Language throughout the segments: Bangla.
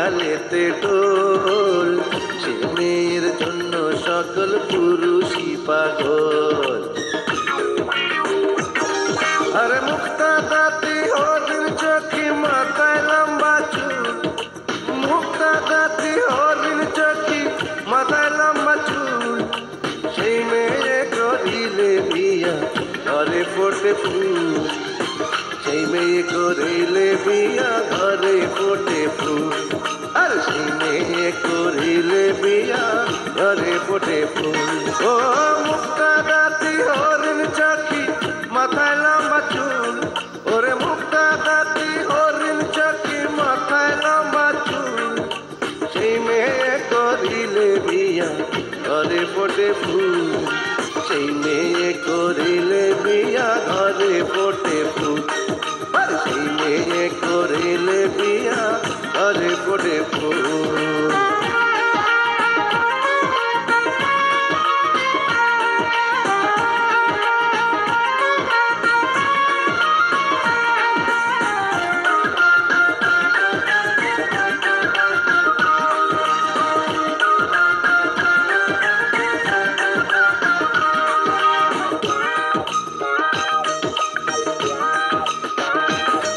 তালেতে টোল, সে মেয়ের জন্য সকল পুরুষই পাগল। আরে মুক্তা দাঁতি হরিণ চোখে মাথায় লম্বা চুল, মুক্তা দাঁতি হরিণ চোখে মাথায় লম্বা চুল, সেই মেয়ে করিলে বিয়া ঘরে ফোটে ফুল, সেই মেয়ে করিলে বিয়া ঘরে ফোটে ফুল, আর সেই মেয়ে করিলে বিয়া ঘরে ফোটে ফুল। ও মুক্তা দাঁতি হরিণ চোখে মাথায় লম্বা চুল, ওরে মুক্তা দাঁতি হরিণ চোখে মাথায় লম্বা চুল, সেই মেয়ে করিলে বিয়া ঘরে ফোটে ফুল, সেই মেয়ে করিলে বিয়া ঘরে ফোটে ফুল, আর সেই মেয়ে করিলে বিয়া ঘরে ফোটে ফুল।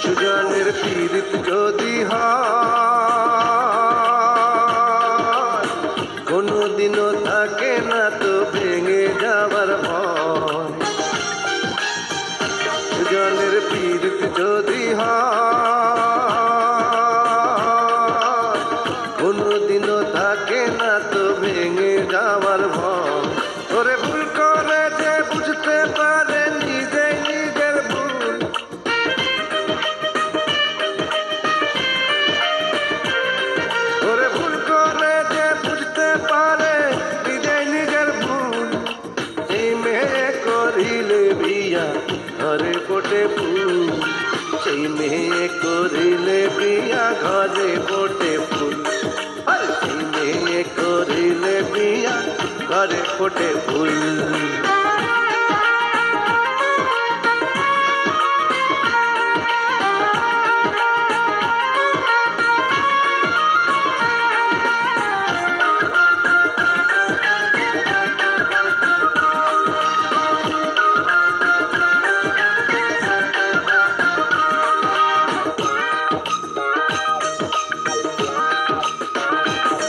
সুজনের পীড়িত যদি হয়, কোনোদিনও থাকে না তো ভেঙে যাবার ভয়। সুজনের পীড়িত যদি হয়, কোনোদিনও থাকে না তো ভেঙে যাবার ভয়। ওরে ভুল করে যে বুঝতে পারে নিজে নিজের ভুল, ওরে ভুল করে যে বুঝতে পারে নিজে নিজের ভুল, সেই মেয়ে করিলে বিয়া ঘরে ফোটে ফুল, সেই মেয়ে করিলে বিয়া ঘরে ফোটে ফুল, আর সেই মেয়ে করিলে বিয়া ঘরে ফোটে ফুল।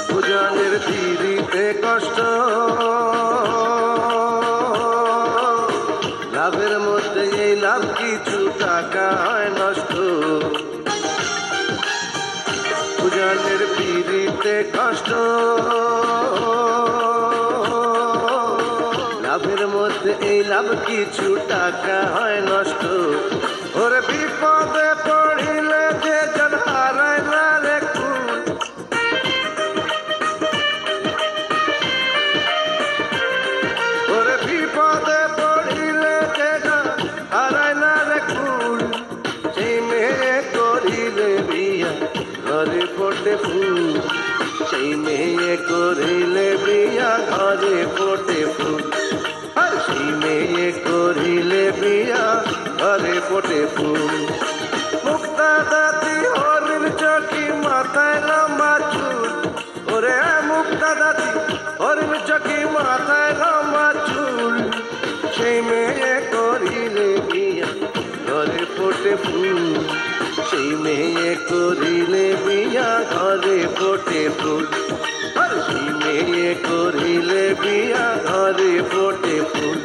সুজনের পীড়িতে কষ্ট, লাভের মধ্যে এই লাভ কিছু টাকা হয় নষ্ট। সুজনের পীড়িতে কষ্ট, লাভের মধ্যে এই লাভ কিছু টাকা হয় নষ্ট। ওরে বিপদে পড়িলে যে জন হারায় না রে কুল, ওরে বিপদে পড়িলে যে জন হারায় না রে কুল, সেই মেয়ে করিলে বিয়া ঘরে ফোটে ফুল, সেই মেয়ে করিলে বিয়া ঘরে ফোটে ফুল, আর সেই মেয়ে করিলে বিয়া ঘরে ফোটে ফুল। মুক্তা দাঁতি হরিণ চোখে মাথায় লম্বা চুল, ওরে মুক্তা দাঁতি হরিণ চোখে মাথায় লম্বা চুল, সেই মেয়ে করিলে বিয়া ঘরে ফোটে ফুল, সেই মেয়ে করিলে বিয়া ঘরে ফোটে ফুল, আর সেই মেয়ে করিলে বিয়া ঘরে ফোটে ফুল,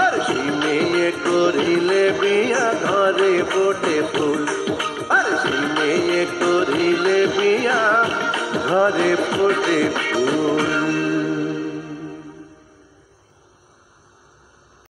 আর সেই মেয়ে করিলে বিয়া ঘরে ফোটে ফুল, আর সেই মেয়ে করিলে বিয়া ঘরে ফোটে ফুল।